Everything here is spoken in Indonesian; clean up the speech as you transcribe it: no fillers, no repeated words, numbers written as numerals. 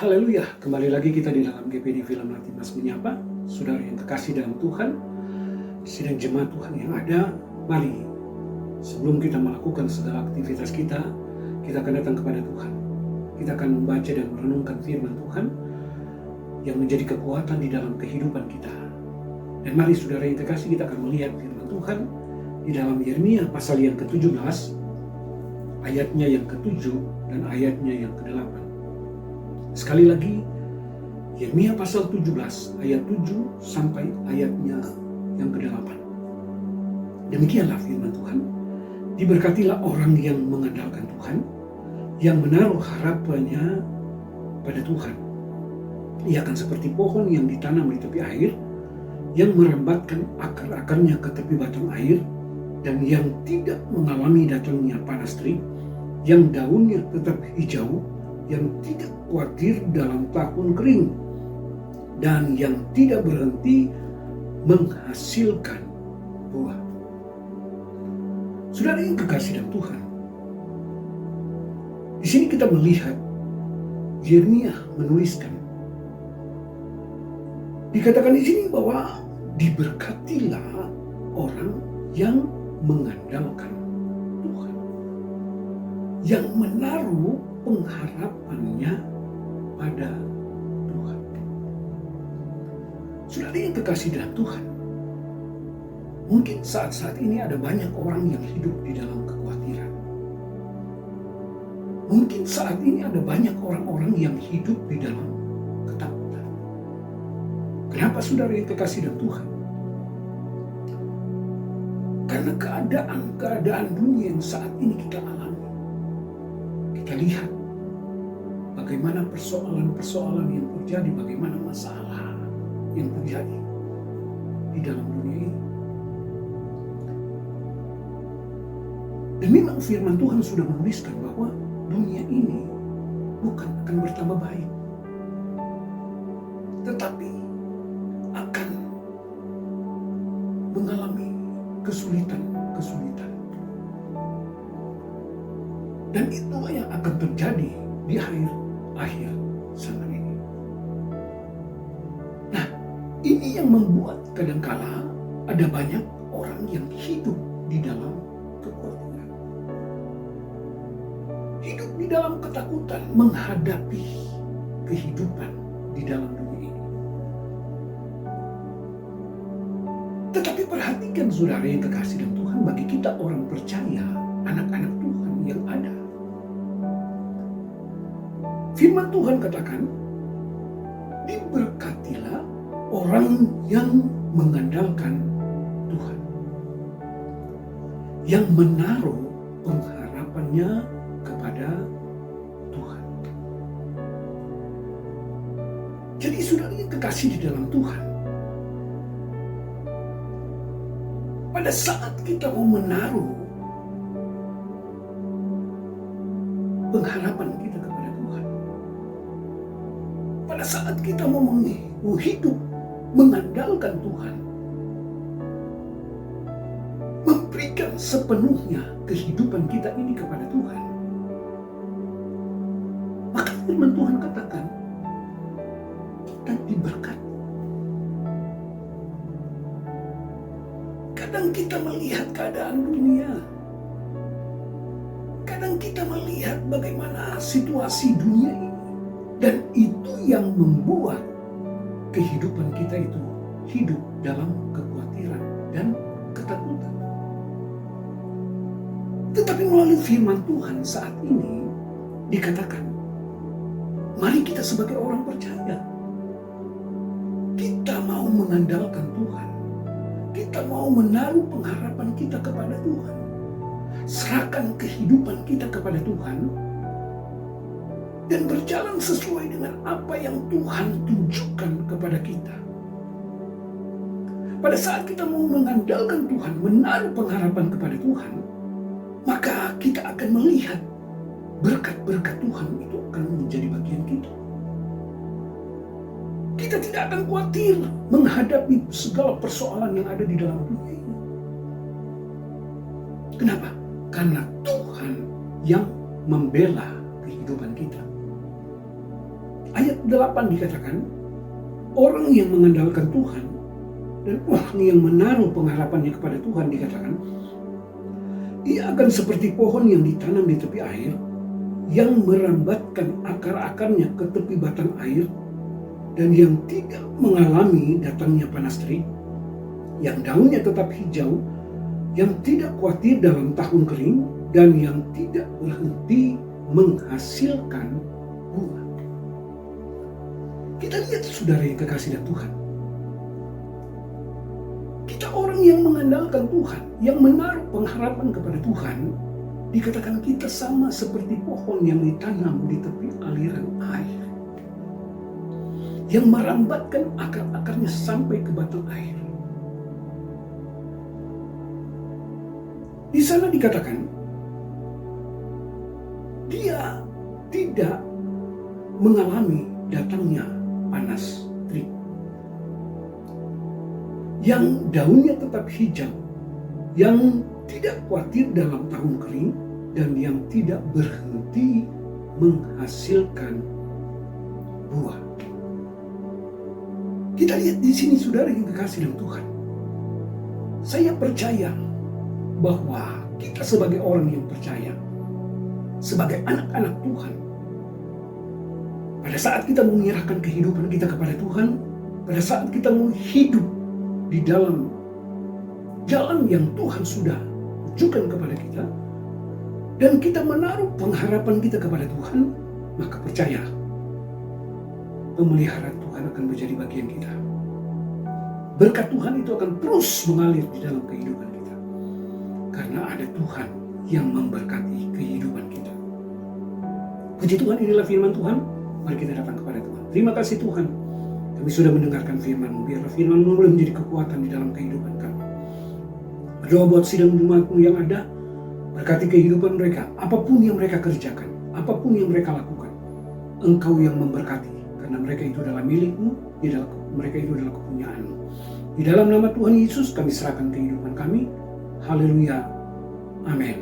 Haleluya, kembali lagi kita di dalam GPD Film Latimas Menyapa. Saudara yang terkasih dalam Tuhan, sidang jemaat Tuhan yang ada, mari sebelum kita melakukan segala aktivitas kita akan datang kepada Tuhan. Kita akan membaca dan merenungkan firman Tuhan yang menjadi kekuatan di dalam kehidupan kita. Dan mari saudara yang terkasih, kita akan melihat firman Tuhan di dalam Yeremia pasal yang ke-17, ayatnya yang ke-7 dan ayatnya yang ke-8. Sekali lagi, Yeremia pasal 17 ayat 7 sampai ayatnya yang ke-8. Demikianlah firman Tuhan. Diberkatilah orang yang mengandalkan Tuhan, yang menaruh harapannya pada Tuhan. Ia akan seperti pohon yang ditanam di tepi air, yang merambatkan akar-akarnya ke tepi batang air, dan yang tidak mengalami datangnya panas terik, yang daunnya tetap hijau, yang tidak khawatir dalam tahun kering, dan yang tidak berhenti menghasilkan buah. Saudara yang kekasih dalam Tuhan, di sini kita melihat Yeremia menuliskan, dikatakan di sini bahwa diberkatilah orang yang mengandalkan Tuhan, yang menaruh pengharapannya pada Tuhan. Saudara yang terkasih dalam Tuhan, mungkin saat-saat ini ada banyak orang yang hidup di dalam kekhawatiran. Mungkin saat ini ada banyak orang-orang yang hidup di dalam ketakutan. Kenapa saudara yang terkasih dalam Tuhan? Karena keadaan dunia yang saat ini kita alami. Kita lihat bagaimana persoalan-persoalan yang terjadi, bagaimana masalah yang terjadi di dalam dunia ini. Dan memang firman Tuhan sudah menuliskan bahwa dunia ini bukan akan bertambah baik, tetapi akan mengalami kesulitan. Dan itulah yang akan terjadi di akhir zaman ini. Nah, ini yang membuat kadangkala ada banyak orang yang hidup di dalam kekhawatiran. Hidup di dalam ketakutan menghadapi kehidupan di dalam dunia ini. Tetapi perhatikan saudara yang kekasih dalam Tuhan, bagi kita orang percaya, anak-anak Tuhan yang ada, firman Tuhan katakan, diberkatilah orang yang mengandalkan Tuhan, yang menaruh pengharapannya kepada Tuhan. Jadi saudara yang kekasih di dalam Tuhan, pada saat kita mau menaruh pengharapan kita kepada Tuhan, pada saat kita mau hidup mengandalkan Tuhan, memberikan sepenuhnya kehidupan kita ini kepada Tuhan, maka firman Tuhan katakan kita diberkati. Kadang kita melihat keadaan dunia, kadang kita melihat bagaimana situasi dunia ini, dan itu yang membuat kehidupan kita itu hidup dalam kekhawatiran dan ketakutan. Tetapi melalui firman Tuhan saat ini dikatakan, mari kita sebagai orang percaya, kita mau mengandalkan Tuhan, kita mau menaruh pengharapan kita kepada Tuhan, serahkan kehidupan kita kepada Tuhan, dan berjalan sesuai dengan apa yang Tuhan tunjukkan kepada kita. Pada saat kita mau mengandalkan Tuhan, menaruh pengharapan kepada Tuhan, maka kita akan melihat berkat-berkat Tuhan itu akan menjadi bagian kita. Kita tidak akan khawatir menghadapi segala persoalan yang ada di dalam dunia ini. Kenapa? Karena Tuhan yang membela kehidupan kita. Ayat 8 dikatakan, orang yang mengandalkan Tuhan dan orang yang menaruh pengharapannya kepada Tuhan dikatakan, ia akan seperti pohon yang ditanam di tepi air, yang merambatkan akar-akarnya ke tepi batang air, dan yang tidak mengalami datangnya panas terik, yang daunnya tetap hijau, yang tidak khawatir dalam tahun kering, dan yang tidak berhenti menghasilkan buah. Kita lihat saudara yang kekasih dan Tuhan. Kita orang yang mengandalkan Tuhan, yang menaruh pengharapan kepada Tuhan, dikatakan kita sama seperti pohon yang ditanam di tepi aliran air, yang merambatkan akar-akarnya sampai ke batang air. Di sana dikatakan, dia tidak mengalami datangnya panas terik, yang daunnya tetap hijau, yang tidak khawatir dalam tahun kering, dan yang tidak berhenti menghasilkan buah. Kita lihat di sini saudara yang kekasih dalam Tuhan. Saya percaya bahwa kita sebagai orang yang percaya, sebagai anak-anak Tuhan, pada saat kita menyerahkan kehidupan kita kepada Tuhan, pada saat kita mau hidup di dalam jalan yang Tuhan sudah tunjukkan kepada kita, dan kita menaruh pengharapan kita kepada Tuhan, maka percaya, pemeliharaan Tuhan akan menjadi bagian kita. Berkat Tuhan itu akan terus mengalir di dalam kehidupan kita, karena ada Tuhan yang memberkati kehidupan kita. Puji Tuhan, inilah firman Tuhan. Mari kita datang kepada Tuhan. Terima kasih Tuhan, kami sudah mendengarkan firman-Mu. Biarlah firman-Mu boleh menjadi kekuatan di dalam kehidupan kami. Berdoa buat sidang jemaat-Mu yang ada, berkati kehidupan mereka, apapun yang mereka kerjakan, apapun yang mereka lakukan. Engkau yang memberkati, karena mereka itu adalah milik-Mu, mereka itu adalah kepunyaan-Mu. Di dalam nama Tuhan Yesus kami serahkan kehidupan kami. Haleluya. Amin.